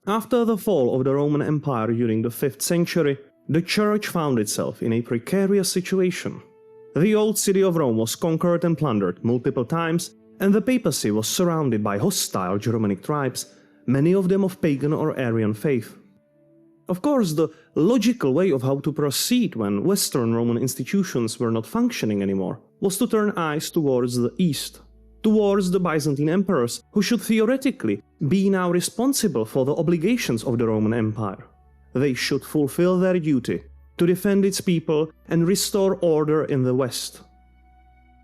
After the fall of the Roman Empire during the 5th century, the Church found itself in a precarious situation. The old city of Rome was conquered and plundered multiple times, and the papacy was surrounded by hostile Germanic tribes, many of them of pagan or Arian faith. Of course, the logical way of how to proceed when Western Roman institutions were not functioning anymore was to turn eyes towards the East, towards the Byzantine emperors, who should theoretically be now responsible for the obligations of the Roman Empire. They should fulfill their duty to defend its people and restore order in the West.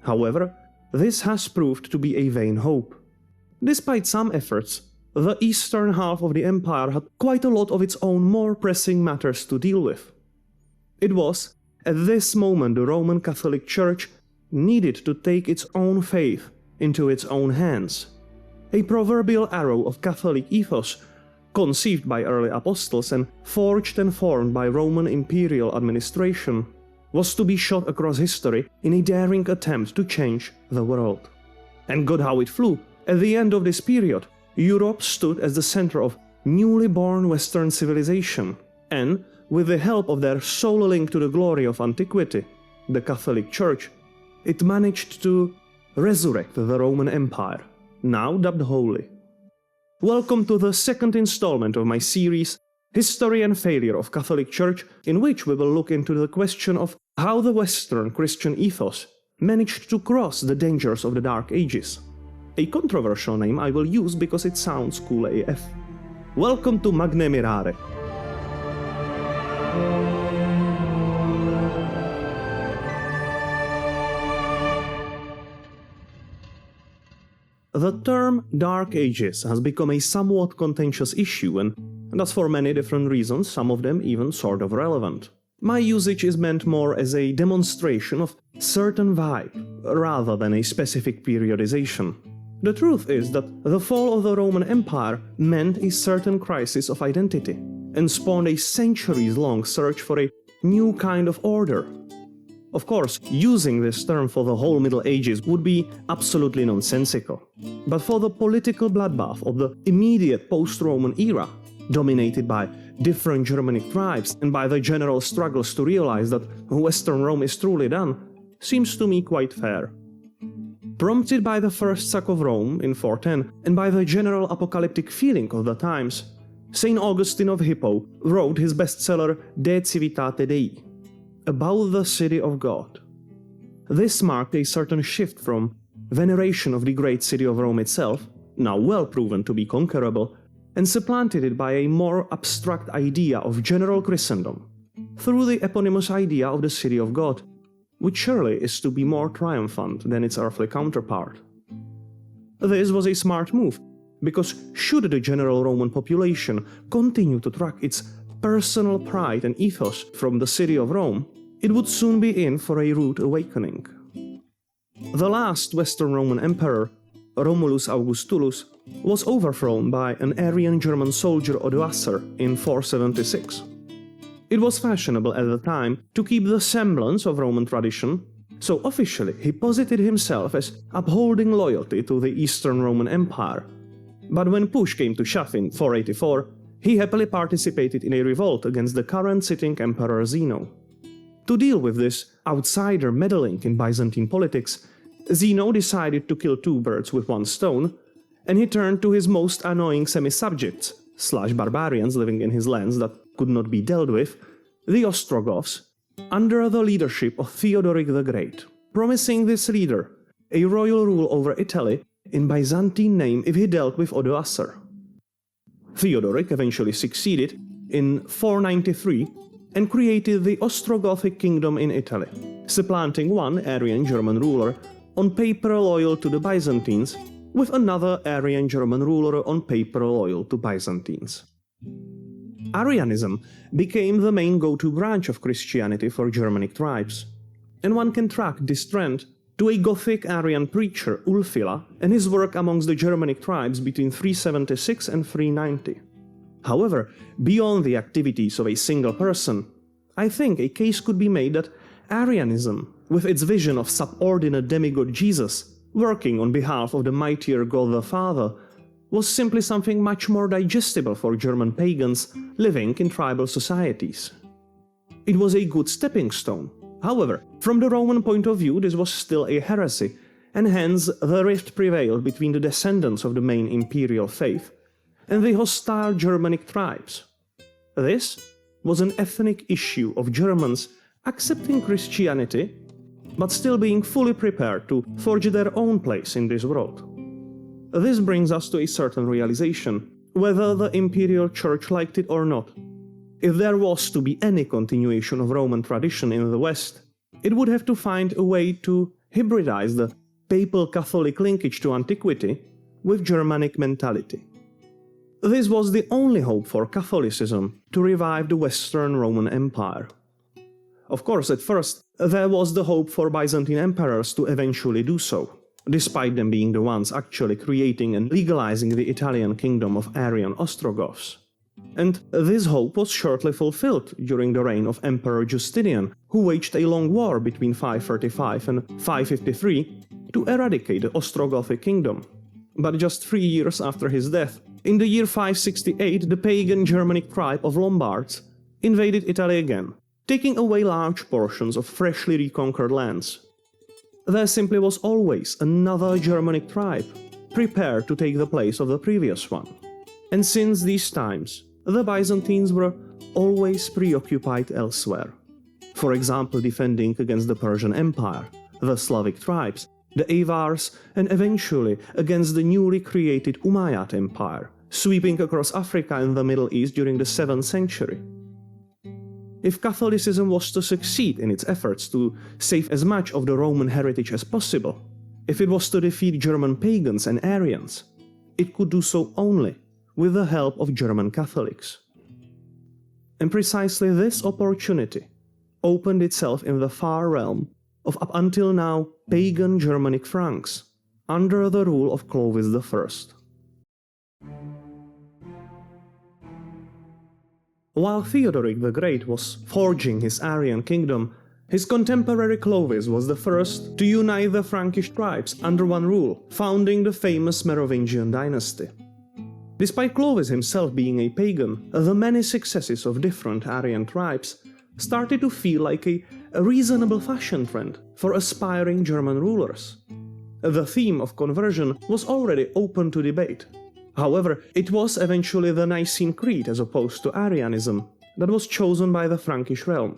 However, this has proved to be a vain hope. Despite some efforts, the eastern half of the empire had quite a lot of its own more pressing matters to deal with. It was, at this moment, the Roman Catholic Church needed to take its own faith into its own hands. A proverbial arrow of Catholic ethos, conceived by early apostles and forged and formed by Roman imperial administration, was to be shot across history in a daring attempt to change the world. And God how it flew! At the end of this period, Europe stood as the center of newly born Western civilization, and, with the help of their sole link to the glory of antiquity, the Catholic Church, it managed to resurrect the Roman Empire, now dubbed Holy. Welcome to the second installment of my series, History and Failure of Catholic Church, in which we will look into the question of how the Western Christian ethos managed to cross the dangers of the Dark Ages. A controversial name I will use because it sounds cool AF. Welcome to Magne Mirare. The term Dark Ages has become a somewhat contentious issue, and that's for many different reasons, some of them even sort of relevant. My usage is meant more as a demonstration of certain vibe, rather than a specific periodization. The truth is that the fall of the Roman Empire meant a certain crisis of identity, and spawned a centuries-long search for a new kind of order. Of course, using this term for the whole Middle Ages would be absolutely nonsensical. But for the political bloodbath of the immediate post-Roman era, dominated by different Germanic tribes and by the general struggles to realize that Western Rome is truly done, seems to me quite fair. Prompted by the first sack of Rome in 410 and by the general apocalyptic feeling of the times, St. Augustine of Hippo wrote his bestseller De Civitate Dei, about the city of God. This marked a certain shift from veneration of the great city of Rome itself, now well proven to be conquerable, and supplanted it by a more abstract idea of general Christendom, through the eponymous idea of the city of God, which surely is to be more triumphant than its earthly counterpart. This was a smart move, because should the general Roman population continue to track its personal pride and ethos from the city of Rome, it would soon be in for a rude awakening. The last Western Roman emperor, Romulus Augustulus, was overthrown by an Arian German soldier Odoacer in 476. It was fashionable at the time to keep the semblance of Roman tradition, so officially he posited himself as upholding loyalty to the Eastern Roman Empire. But when push came to shove in 484, he happily participated in a revolt against the current sitting emperor Zeno. To deal with this outsider meddling in Byzantine politics, Zeno decided to kill two birds with one stone, and he turned to his most annoying semi-subjects, /barbarians living in his lands that could not be dealt with, the Ostrogoths, under the leadership of Theodoric the Great, promising this leader a royal rule over Italy in Byzantine name if he dealt with Odoacer. Theodoric eventually succeeded in 493 and created the Ostrogothic kingdom in Italy, supplanting one Arian German ruler on paper loyal to the Byzantines with another Arian German ruler on paper loyal to Byzantines. Arianism became the main go-to branch of Christianity for Germanic tribes, and one can track this trend to a Gothic Arian preacher Ulfila and his work amongst the Germanic tribes between 376 and 390. However, beyond the activities of a single person, I think a case could be made that Arianism, with its vision of subordinate demigod Jesus, working on behalf of the mightier God the Father, was simply something much more digestible for German pagans living in tribal societies. It was a good stepping stone. However, from the Roman point of view, this was still a heresy, and hence the rift prevailed between the descendants of the main imperial faith and the hostile Germanic tribes. This was an ethnic issue of Germans accepting Christianity, but still being fully prepared to forge their own place in this world. This brings us to a certain realization, whether the imperial church liked it or not. If there was to be any continuation of Roman tradition in the West, it would have to find a way to hybridize the papal Catholic linkage to antiquity with Germanic mentality. This was the only hope for Catholicism to revive the Western Roman Empire. Of course, at first, there was the hope for Byzantine emperors to eventually do so, despite them being the ones actually creating and legalizing the Italian kingdom of Arian Ostrogoths. And this hope was shortly fulfilled during the reign of Emperor Justinian, who waged a long war between 535 and 553 to eradicate the Ostrogothic kingdom. But just 3 years after his death, in the year 568, the pagan Germanic tribe of Lombards invaded Italy again, taking away large portions of freshly reconquered lands. There simply was always another Germanic tribe, prepared to take the place of the previous one. And since these times, the Byzantines were always preoccupied elsewhere. For example, defending against the Persian Empire, the Slavic tribes, the Avars, and eventually against the newly created Umayyad Empire, sweeping across Africa and the Middle East during the 7th century. If Catholicism was to succeed in its efforts to save as much of the Roman heritage as possible, if it was to defeat German pagans and Arians, it could do so only with the help of German Catholics. And precisely this opportunity opened itself in the far realm of up until now pagan Germanic Franks, under the rule of Clovis I. While Theodoric the Great was forging his Arian kingdom, his contemporary Clovis was the first to unite the Frankish tribes under one rule, founding the famous Merovingian dynasty. Despite Clovis himself being a pagan, the many successes of different Arian tribes started to feel like a reasonable fashion trend for aspiring German rulers. The theme of conversion was already open to debate. However, it was eventually the Nicene Creed as opposed to Arianism that was chosen by the Frankish realm.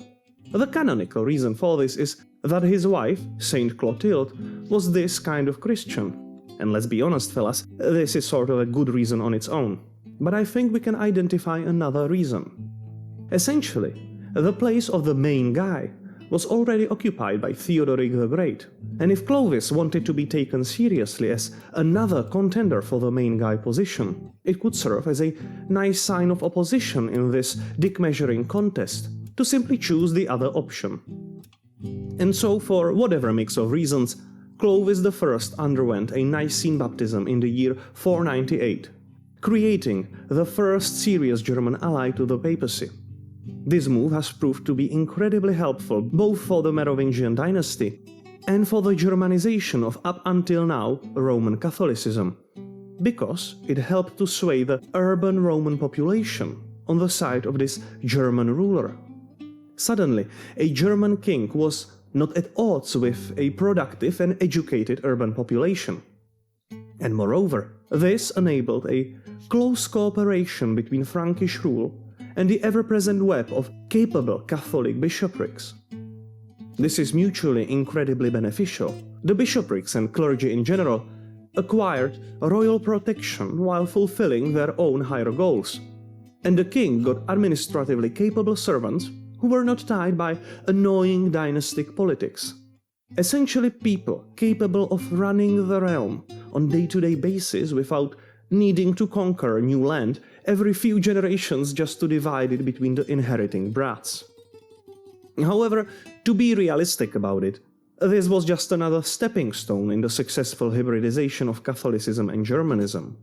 The canonical reason for this is that his wife, Saint Clotilde, was this kind of Christian. And let's be honest, fellas, this is sort of a good reason on its own. But I think we can identify another reason. Essentially, the place of the main guy was already occupied by Theodoric the Great, and if Clovis wanted to be taken seriously as another contender for the main guy position, it could serve as a nice sign of opposition in this dick-measuring contest to simply choose the other option. And so, for whatever mix of reasons, Clovis I underwent a Nicene baptism in the year 498, creating the first serious German ally to the papacy. This move has proved to be incredibly helpful both for the Merovingian dynasty and for the Germanization of up until now Roman Catholicism, because it helped to sway the urban Roman population on the side of this German ruler. Suddenly, a German king was not at odds with a productive and educated urban population. And moreover, this enabled a close cooperation between Frankish rule and the ever-present web of capable Catholic bishoprics. This is mutually incredibly beneficial. The bishoprics and clergy in general acquired royal protection while fulfilling their own higher goals, and the king got administratively capable servants who were not tied by annoying dynastic politics. Essentially people capable of running the realm on day-to-day basis without needing to conquer new land every few generations just to divide it between the inheriting brats. However, to be realistic about it, this was just another stepping stone in the successful hybridization of Catholicism and Germanism.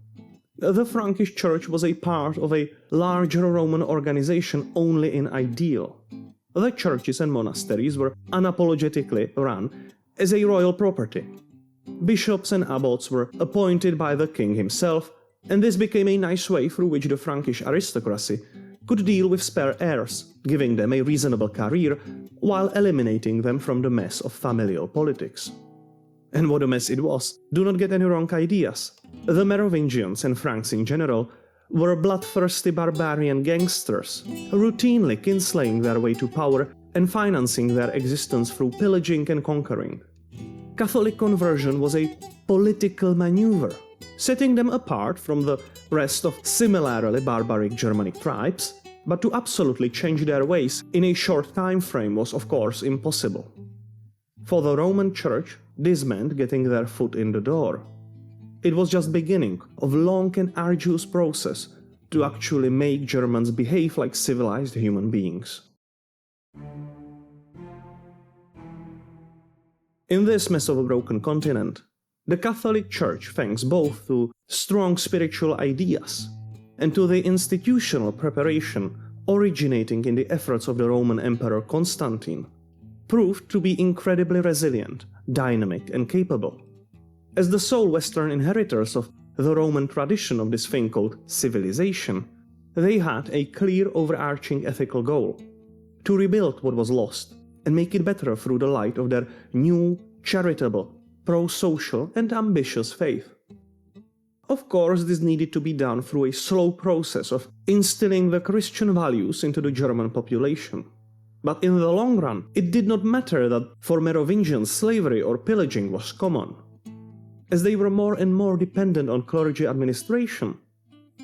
The Frankish Church was a part of a larger Roman organization only in ideal. The churches and monasteries were unapologetically run as a royal property. Bishops and abbots were appointed by the king himself, and this became a nice way through which the Frankish aristocracy could deal with spare heirs, giving them a reasonable career while eliminating them from the mess of familial politics. And what a mess it was, do not get any wrong ideas. The Merovingians and Franks in general were bloodthirsty barbarian gangsters, routinely kinslaying their way to power and financing their existence through pillaging and conquering. Catholic conversion was a political maneuver, setting them apart from the rest of similarly barbaric Germanic tribes, but to absolutely change their ways in a short time frame was of course impossible. For the Roman Church, this meant getting their foot in the door. It was just beginning of a long and arduous process to actually make Germans behave like civilized human beings. In this mess of a broken continent, the Catholic Church, thanks both to strong spiritual ideas and to the institutional preparation originating in the efforts of the Roman Emperor Constantine, proved to be incredibly resilient, dynamic, and capable. As the sole Western inheritors of the Roman tradition of this thing called civilization, they had a clear overarching ethical goal: to rebuild what was lost and make it better through the light of their new, charitable, pro-social, and ambitious faith. Of course, this needed to be done through a slow process of instilling the Christian values into the German population. But in the long run, it did not matter that for Merovingians slavery or pillaging was common. As they were more and more dependent on clergy administration,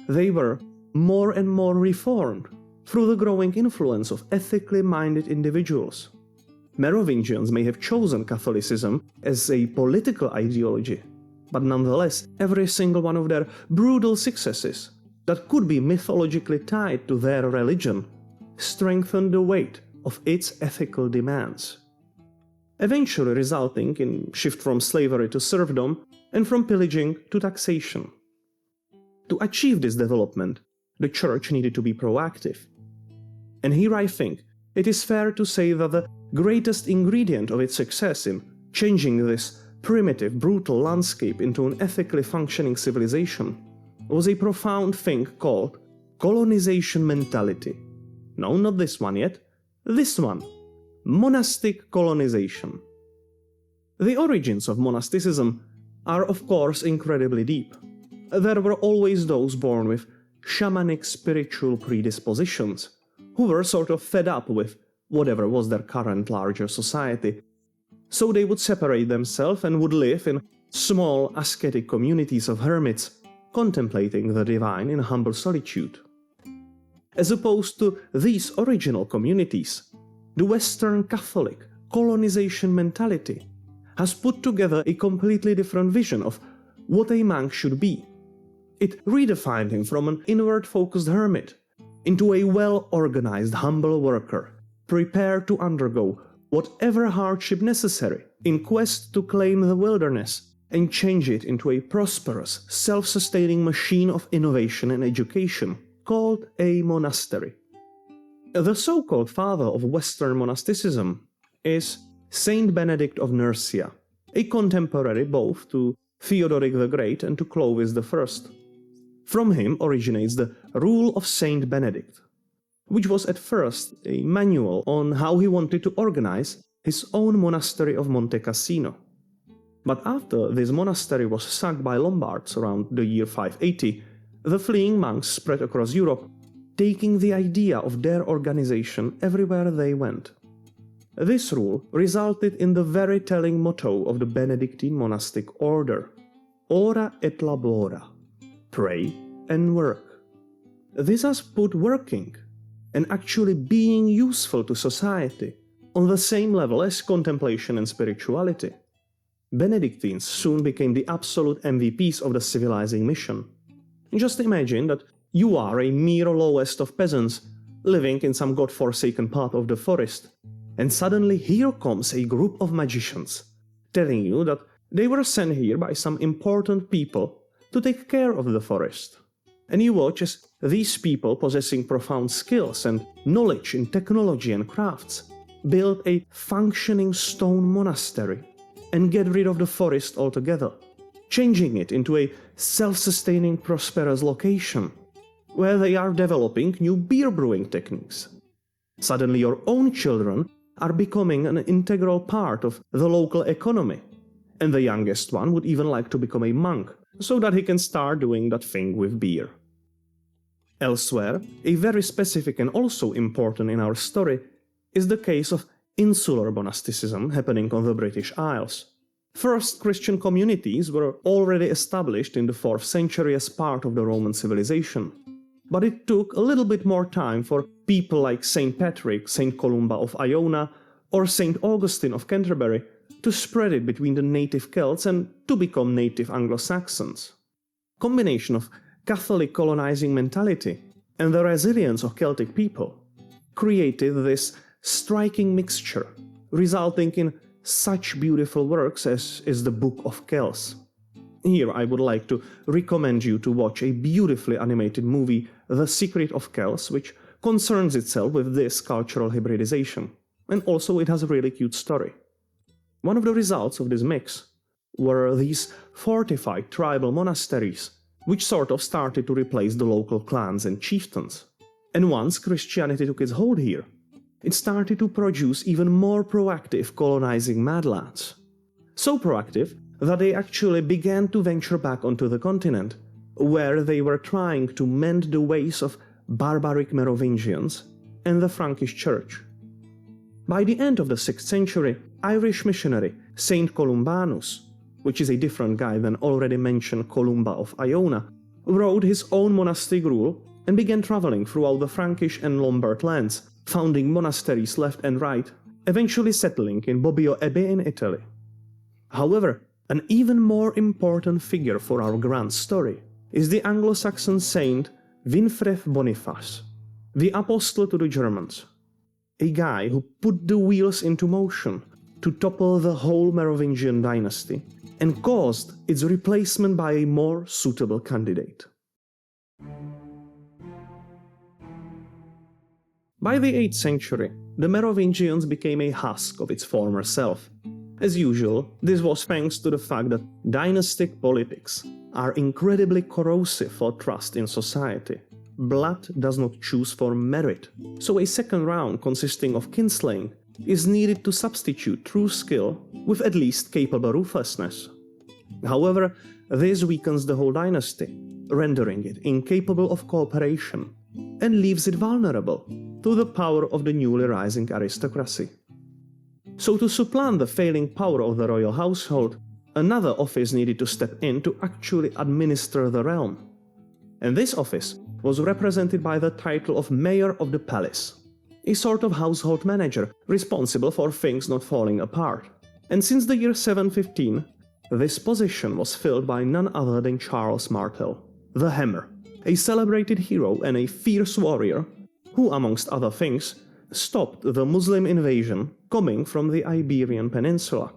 they were more and more reformed through the growing influence of ethically minded individuals. Merovingians may have chosen Catholicism as a political ideology, but nonetheless, every single one of their brutal successes that could be mythologically tied to their religion strengthened the weight of its ethical demands, eventually resulting in shift from slavery to serfdom and from pillaging to taxation. To achieve this development, the Church needed to be proactive. And here I think it is fair to say that the greatest ingredient of its success in changing this primitive, brutal landscape into an ethically functioning civilization was a profound thing called colonization mentality. No, not this one yet. This one. Monastic colonization. The origins of monasticism are of course incredibly deep. There were always those born with shamanic spiritual predispositions, who were sort of fed up with whatever was their current larger society, so they would separate themselves and would live in small ascetic communities of hermits, contemplating the divine in humble solitude. As opposed to these original communities, the Western Catholic colonization mentality has put together a completely different vision of what a monk should be. It redefined him from an inward-focused hermit into a well-organized, humble worker, prepared to undergo whatever hardship necessary in quest to claim the wilderness and change it into a prosperous, self-sustaining machine of innovation and education, called a monastery. The so-called father of Western monasticism is Saint Benedict of Nursia, a contemporary both to Theodoric the Great and to Clovis I. From him originates the Rule of Saint Benedict, which was at first a manual on how he wanted to organize his own monastery of Monte Cassino. But after this monastery was sacked by Lombards around the year 580, the fleeing monks spread across Europe, taking the idea of their organization everywhere they went. This rule resulted in the very telling motto of the Benedictine monastic order: Ora et labora, pray and work. This has put working and actually being useful to society on the same level as contemplation and spirituality. Benedictines soon became the absolute MVPs of the Civilizing Mission. Just imagine that you are a mere lowest of peasants living in some god-forsaken part of the forest, and suddenly here comes a group of magicians telling you that they were sent here by some important people to take care of the forest. And you watch as these people, possessing profound skills and knowledge in technology and crafts, build a functioning stone monastery and get rid of the forest altogether, changing it into a self-sustaining prosperous location, where they are developing new beer brewing techniques. Suddenly your own children are becoming an integral part of the local economy, and the youngest one would even like to become a monk, so that he can start doing that thing with beer. Elsewhere, a very specific and also important in our story is the case of insular monasticism happening on the British Isles. First Christian communities were already established in the 4th century as part of the Roman civilization, but it took a little bit more time for people like St. Patrick, St. Columba of Iona, or St. Augustine of Canterbury to spread it between the native Celts and to become native Anglo-Saxons. Combination of Catholic colonizing mentality and the resilience of Celtic people created this striking mixture, resulting in such beautiful works as is the Book of Kells. Here I would like to recommend you to watch a beautifully animated movie, The Secret of Kells, which concerns itself with this cultural hybridization, and also it has a really cute story. One of the results of this mix were these fortified tribal monasteries, which sort of started to replace the local clans and chieftains. And once Christianity took its hold here, it started to produce even more proactive colonizing madlads. So proactive that they actually began to venture back onto the continent, where they were trying to mend the ways of barbaric Merovingians and the Frankish Church. By the end of the 6th century, Irish missionary Saint Columbanus, which is a different guy than already mentioned Columba of Iona, wrote his own monastic rule and began traveling throughout the Frankish and Lombard lands, founding monasteries left and right, eventually settling in Bobbio Abbey in Italy. However, an even more important figure for our grand story is the Anglo-Saxon saint Winfried Boniface, the apostle to the Germans, a guy who put the wheels into motion to topple the whole Merovingian dynasty and caused its replacement by a more suitable candidate. By the 8th century, the Merovingians became a husk of its former self. As usual, this was thanks to the fact that dynastic politics are incredibly corrosive for trust in society. Blood does not choose for merit, so a second round consisting of kinslaying is needed to substitute true skill with at least capable ruthlessness. However, this weakens the whole dynasty, rendering it incapable of cooperation, and leaves it vulnerable to the power of the newly rising aristocracy. So to supplant the failing power of the royal household, another office needed to step in to actually administer the realm. And this office was represented by the title of Mayor of the Palace, a sort of household manager responsible for things not falling apart. And since the year 715, this position was filled by none other than Charles Martel, the Hammer, a celebrated hero and a fierce warrior who, amongst other things, stopped the Muslim invasion coming from the Iberian Peninsula.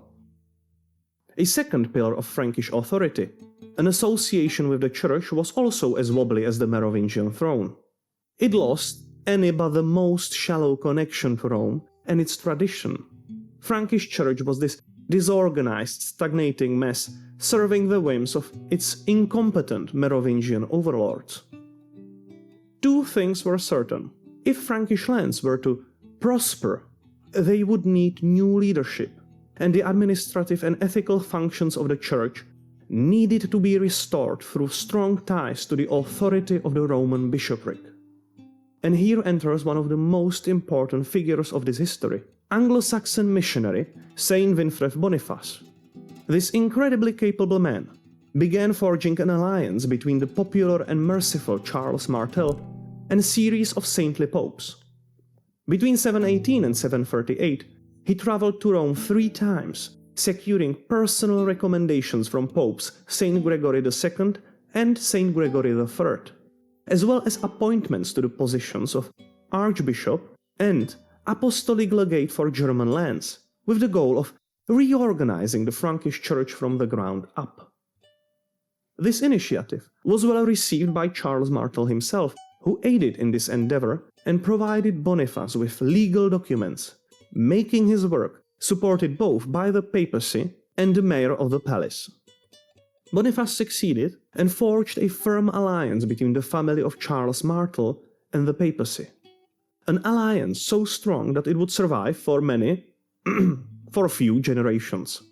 A second pillar of Frankish authority, an association with the church, was also as wobbly as the Merovingian throne. It lost any but the most shallow connection to Rome and its tradition. Frankish church was this disorganized, stagnating mess, serving the whims of its incompetent Merovingian overlords. Two things were certain. If Frankish lands were to prosper, they would need new leadership, and the administrative and ethical functions of the church needed to be restored through strong ties to the authority of the Roman bishopric. And here enters one of the most important figures of this history, Anglo-Saxon missionary Saint Winfried Boniface. This incredibly capable man began forging an alliance between the popular and merciful Charles Martel and a series of saintly popes. Between 718 and 738, he traveled to Rome 3 times, securing personal recommendations from popes Saint Gregory II and Saint Gregory III, as well as appointments to the positions of archbishop and apostolic legate for German lands, with the goal of reorganizing the Frankish church from the ground up. This initiative was well received by Charles Martel himself, who aided in this endeavor and provided Boniface with legal documents, making his work supported both by the papacy and the mayor of the palace. Boniface succeeded and forged a firm alliance between the family of Charles Martel and the papacy. An alliance so strong that it would survive for for a few generations.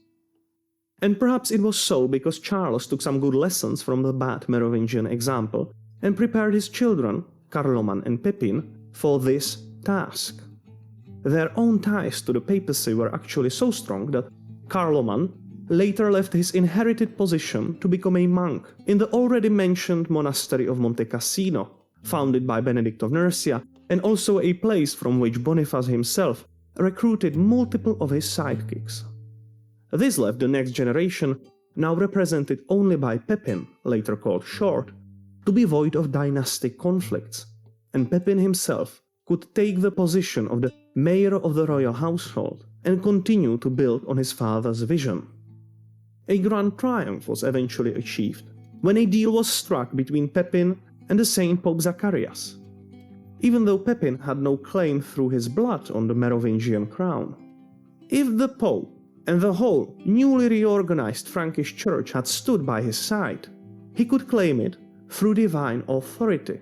And perhaps it was so because Charles took some good lessons from the bad Merovingian example and prepared his children, Carloman and Pepin, for this task. Their own ties to the papacy were actually so strong that Carloman later left his inherited position to become a monk in the already mentioned monastery of Monte Cassino, founded by Benedict of Nursia, and also a place from which Boniface himself recruited multiple of his sidekicks. This left the next generation, now represented only by Pepin, later called Short, to be void of dynastic conflicts, and Pepin himself could take the position of the mayor of the royal household and continue to build on his father's vision. A grand triumph was eventually achieved when a deal was struck between Pepin and the Saint Pope Zacharias. Even though Pepin had no claim through his blood on the Merovingian crown, if the Pope and the whole newly reorganized Frankish Church had stood by his side, he could claim it through divine authority.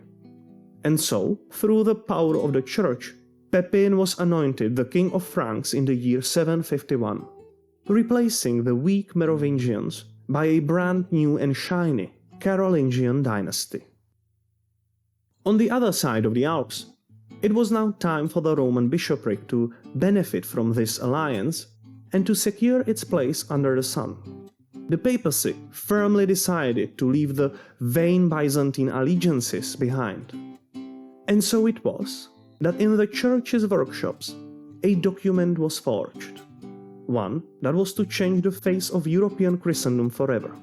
And so, through the power of the Church, Pepin was anointed the King of Franks in the year 751, replacing the weak Merovingians by a brand new and shiny Carolingian dynasty. On the other side of the Alps, it was now time for the Roman bishopric to benefit from this alliance and to secure its place under the sun. The papacy firmly decided to leave the vain Byzantine allegiances behind. And so it was that in the church's workshops a document was forged, one that was to change the face of European Christendom forever.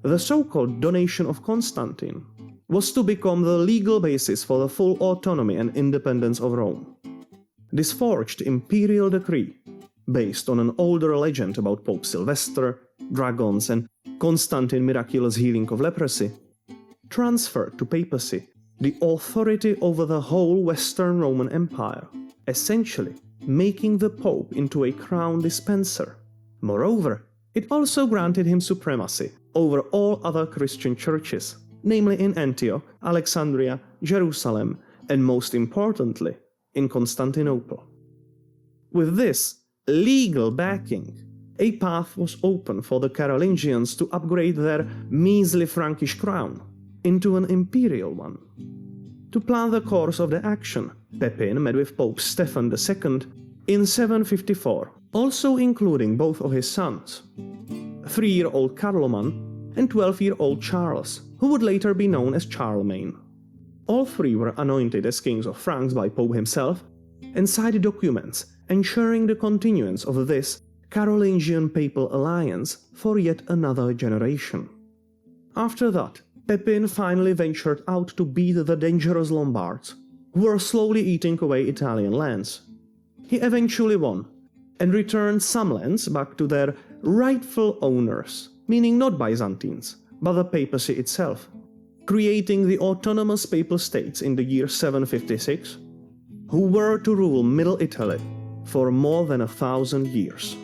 The so-called Donation of Constantine was to become the legal basis for the full autonomy and independence of Rome. This forged imperial decree, based on an older legend about Pope Sylvester, dragons, and Constantine's miraculous healing of leprosy, transferred to papacy the authority over the whole Western Roman Empire, essentially making the Pope into a crown dispenser. Moreover, it also granted him supremacy over all other Christian churches, namely in Antioch, Alexandria, Jerusalem, and most importantly, in Constantinople. With this legal backing, a path was open for the Carolingians to upgrade their measly Frankish crown into an imperial one. To plan the course of the action, Pepin met with Pope Stephen II in 754, also including both of his sons, 3-year-old Carloman and 12-year-old Charles, who would later be known as Charlemagne. All three were anointed as kings of Franks by Pope himself and signed documents ensuring the continuance of this Carolingian papal alliance for yet another generation. After that, Pepin finally ventured out to beat the dangerous Lombards, who were slowly eating away Italian lands. He eventually won, and returned some lands back to their rightful owners, meaning not Byzantines, but the papacy itself, creating the autonomous papal states in the year 756, who were to rule Middle Italy for more than 1,000 years.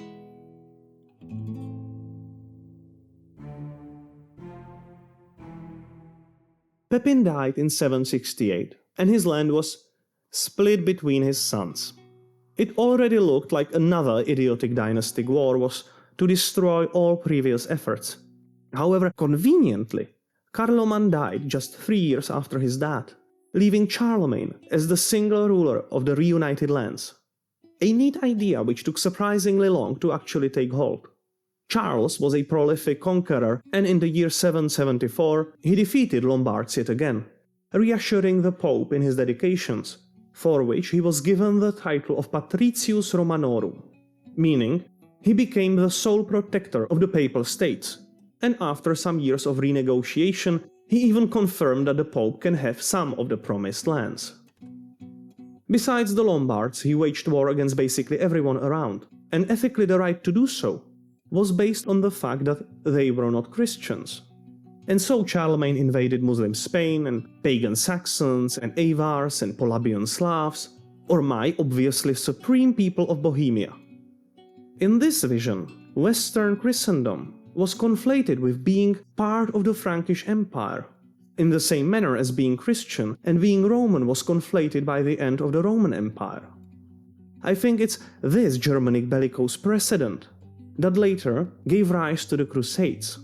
Pepin died in 768, and his land was split between his sons. It already looked like another idiotic dynastic war was to destroy all previous efforts. However, conveniently, Carloman died just 3 years after his death, leaving Charlemagne as the single ruler of the reunited lands. A neat idea which took surprisingly long to actually take hold. Charles was a prolific conqueror, and in the year 774 he defeated Lombards yet again, reassuring the Pope in his dedications, for which he was given the title of Patricius Romanorum, meaning he became the sole protector of the Papal States, and after some years of renegotiation, he even confirmed that the Pope can have some of the promised lands. Besides the Lombards, he waged war against basically everyone around, and ethically the right to do so was based on the fact that they were not Christians. And so Charlemagne invaded Muslim Spain and pagan Saxons and Avars and Polabian Slavs, or my obviously supreme people of Bohemia. In this vision, Western Christendom was conflated with being part of the Frankish Empire, in the same manner as being Christian and being Roman was conflated by the end of the Roman Empire. I think it's this Germanic bellicose precedent that later gave rise to the Crusades.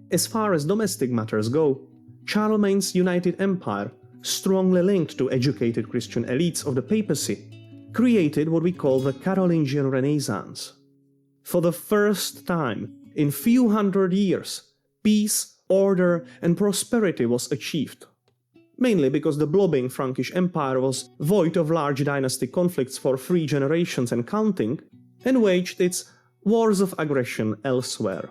As far as domestic matters go, Charlemagne's united empire, strongly linked to educated Christian elites of the papacy, created what we call the Carolingian Renaissance. For the first time in few hundred years, peace, order, and prosperity was achieved. Mainly because the blobbing Frankish Empire was void of large dynastic conflicts for 3 generations and counting, and waged its wars of aggression elsewhere.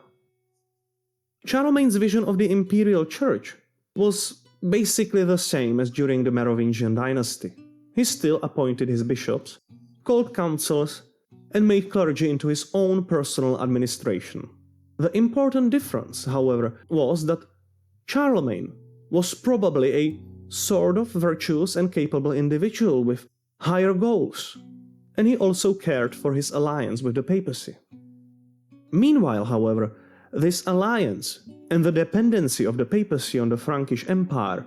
Charlemagne's vision of the imperial church was basically the same as during the Merovingian dynasty. He still appointed his bishops, called councils, and made clergy into his own personal administration. The important difference, however, was that Charlemagne was probably a sort of virtuous and capable individual with higher goals, and he also cared for his alliance with the papacy. Meanwhile, however, this alliance and the dependency of the papacy on the Frankish Empire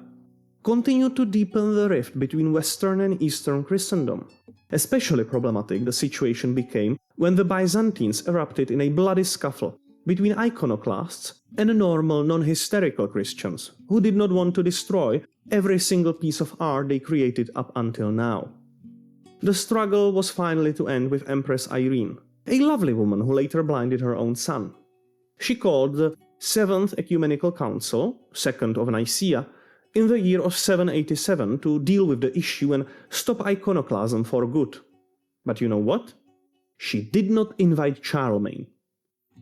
continued to deepen the rift between Western and Eastern Christendom. Especially problematic the situation became when the Byzantines erupted in a bloody scuffle between iconoclasts and normal non-hysterical Christians who did not want to destroy every single piece of art they created up until now. The struggle was finally to end with Empress Irene, a lovely woman who later blinded her own son. She called the Seventh Ecumenical Council, Second of Nicaea, in the year of 787 to deal with the issue and stop iconoclasm for good. But you know what? She did not invite Charlemagne.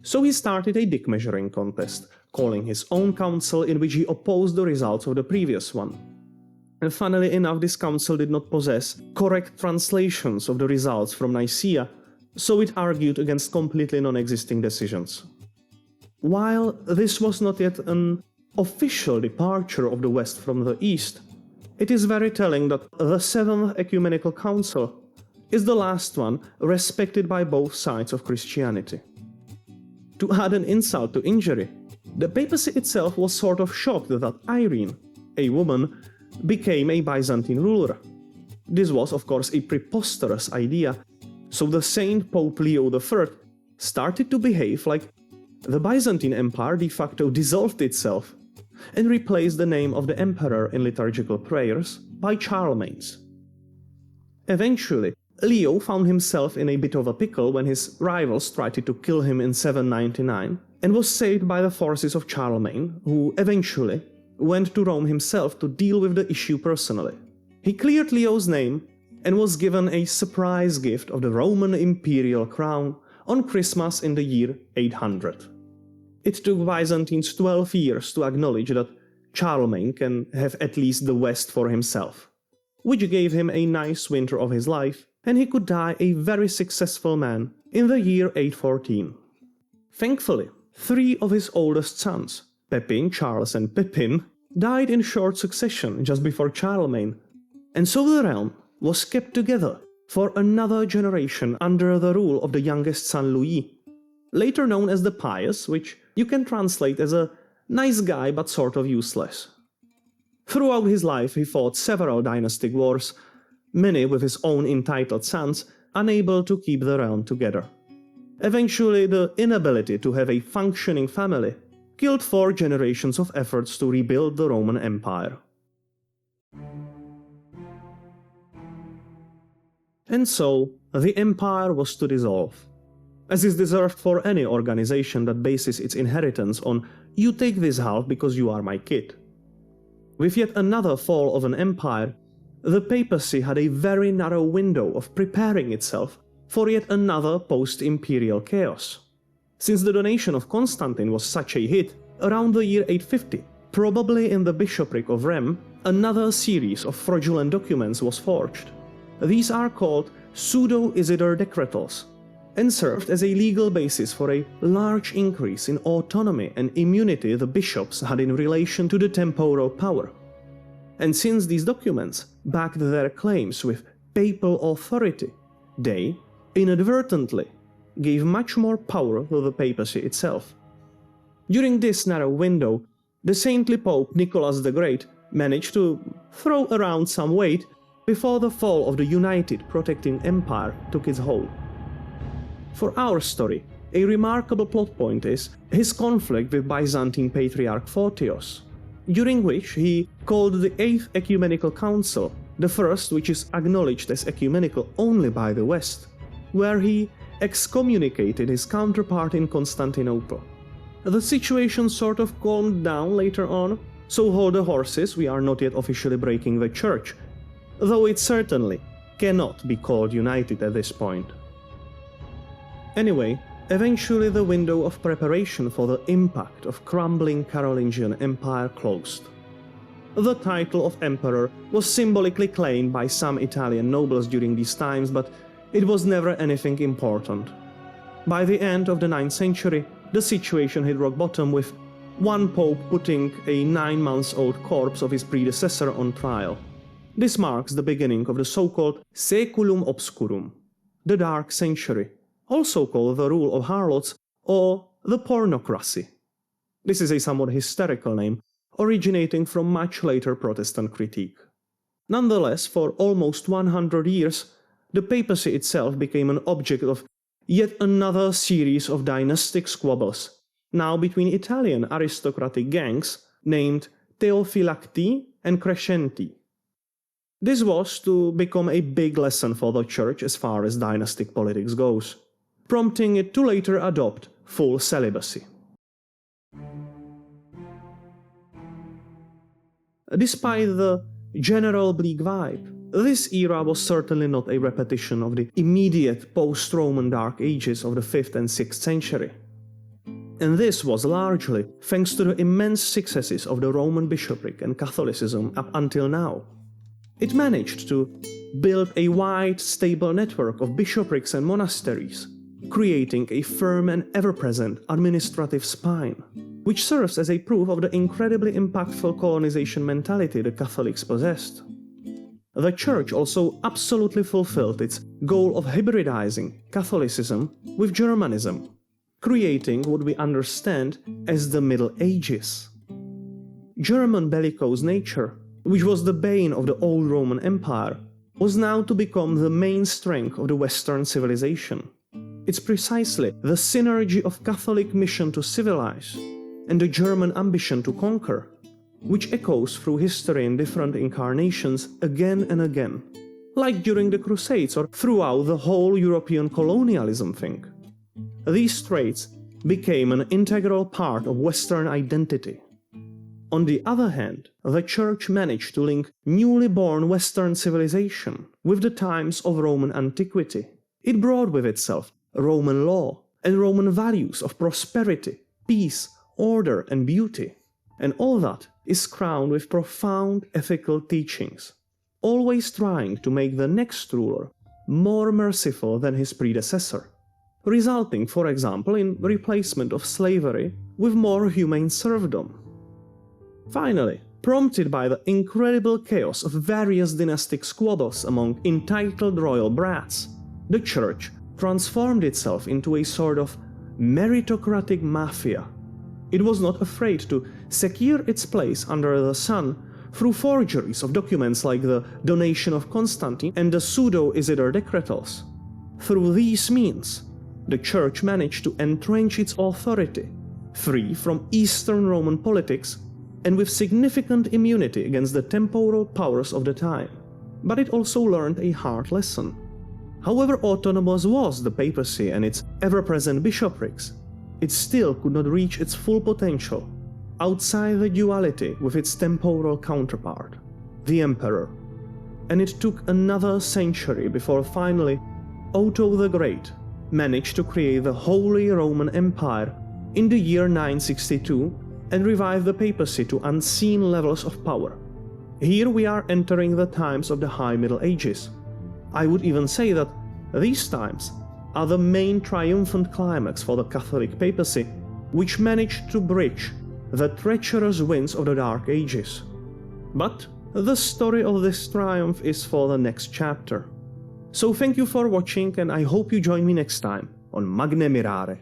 So he started a dick measuring contest, calling his own council in which he opposed the results of the previous one. And funnily enough, this council did not possess correct translations of the results from Nicaea, so it argued against completely non-existing decisions. While this was not yet an official departure of the West from the East, it is very telling that the Seventh Ecumenical Council is the last one respected by both sides of Christianity. To add an insult to injury, the papacy itself was sort of shocked that Irene, a woman, became a Byzantine ruler. This was, of course, a preposterous idea, so the Saint Pope Leo III started to behave like the Byzantine Empire de facto dissolved itself and replaced the name of the emperor in liturgical prayers by Charlemagne's. Eventually, Leo found himself in a bit of a pickle when his rivals tried to kill him in 799 and was saved by the forces of Charlemagne, who eventually went to Rome himself to deal with the issue personally. He cleared Leo's name and was given a surprise gift of the Roman imperial crown on Christmas in the year 800. It took Byzantines 12 years to acknowledge that Charlemagne can have at least the West for himself, which gave him a nice winter of his life, and he could die a very successful man in the year 814. Thankfully, 3 of his oldest sons, Pepin, Charles and Pippin, died in short succession just before Charlemagne, and so the realm was kept together for another generation under the rule of the youngest son Louis, later known as the Pious, which you can translate as a nice guy but sort of useless. Throughout his life he fought several dynastic wars, many with his own entitled sons, unable to keep the realm together. Eventually, the inability to have a functioning family killed 4 generations of efforts to rebuild the Roman Empire. And so, the empire was to dissolve, as is deserved for any organization that bases its inheritance on "you take this half because you are my kid." With yet another fall of an empire, the papacy had a very narrow window of preparing itself for yet another post-imperial chaos. Since the donation of Constantine was such a hit, around the year 850, probably in the bishopric of Rheims, another series of fraudulent documents was forged. These are called pseudo-Isidore decretals, and served as a legal basis for a large increase in autonomy and immunity the bishops had in relation to the temporal power. And since these documents backed their claims with papal authority, they, inadvertently, gave much more power to the papacy itself. During this narrow window, the saintly Pope Nicholas the Great managed to throw around some weight before the fall of the united protecting empire took its hold. For our story, a remarkable plot point is his conflict with Byzantine Patriarch Photios, during which he called the Eighth Ecumenical Council, the first which is acknowledged as ecumenical only by the West, where he excommunicated his counterpart in Constantinople. The situation sort of calmed down later on, so hold the horses, we are not yet officially breaking the church, though it certainly cannot be called united at this point. Anyway, eventually the window of preparation for the impact of crumbling Carolingian Empire closed. The title of emperor was symbolically claimed by some Italian nobles during these times, but it was never anything important. By the end of the 9th century, the situation hit rock bottom with one pope putting a 9-month-old corpse of his predecessor on trial. This marks the beginning of the so-called Saeculum Obscurum, the Dark Century, also called the rule of harlots or the pornocracy. This is a somewhat hysterical name, originating from much later Protestant critique. Nonetheless, for almost 100 years, the papacy itself became an object of yet another series of dynastic squabbles, now between Italian aristocratic gangs named Teofilacti and Crescenti. This was to become a big lesson for the church as far as dynastic politics goes, prompting it to later adopt full celibacy. Despite the general bleak vibe, this era was certainly not a repetition of the immediate post-Roman Dark Ages of the 5th and 6th century. And this was largely thanks to the immense successes of the Roman bishopric and Catholicism up until now. It managed to build a wide, stable network of bishoprics and monasteries, creating a firm and ever-present administrative spine, which serves as a proof of the incredibly impactful colonization mentality the Catholics possessed. The Church also absolutely fulfilled its goal of hybridizing Catholicism with Germanism, creating what we understand as the Middle Ages. German bellicose nature, which was the bane of the old Roman Empire, was now to become the main strength of the Western civilization. It's precisely the synergy of Catholic mission to civilize and the German ambition to conquer, which echoes through history in different incarnations again and again, like during the Crusades or throughout the whole European colonialism thing. These traits became an integral part of Western identity. On the other hand, the Church managed to link newly born Western civilization with the times of Roman antiquity. It brought with itself Roman law and Roman values of prosperity, peace, order, and beauty. And all that is crowned with profound ethical teachings, always trying to make the next ruler more merciful than his predecessor, resulting, for example, in replacement of slavery with more humane serfdom. Finally, prompted by the incredible chaos of various dynastic squabbles among entitled royal brats, the Church transformed itself into a sort of meritocratic mafia. It was not afraid to secure its place under the sun through forgeries of documents like the donation of Constantine and the pseudo-Isidore decretals. Through these means, the Church managed to entrench its authority, free from Eastern Roman politics and with significant immunity against the temporal powers of the time. But it also learned a hard lesson. However autonomous was the papacy and its ever-present bishoprics, it still could not reach its full potential outside the duality with its temporal counterpart, the emperor. And it took another century before finally Otto the Great managed to create the Holy Roman Empire in the year 962 and revive the papacy to unseen levels of power. Here we are entering the times of the High Middle Ages. I would even say that these times are the main triumphant climax for the Catholic papacy, which managed to bridge the treacherous winds of the Dark Ages. But the story of this triumph is for the next chapter. So thank you for watching, and I hope you join me next time on Magne Mirare.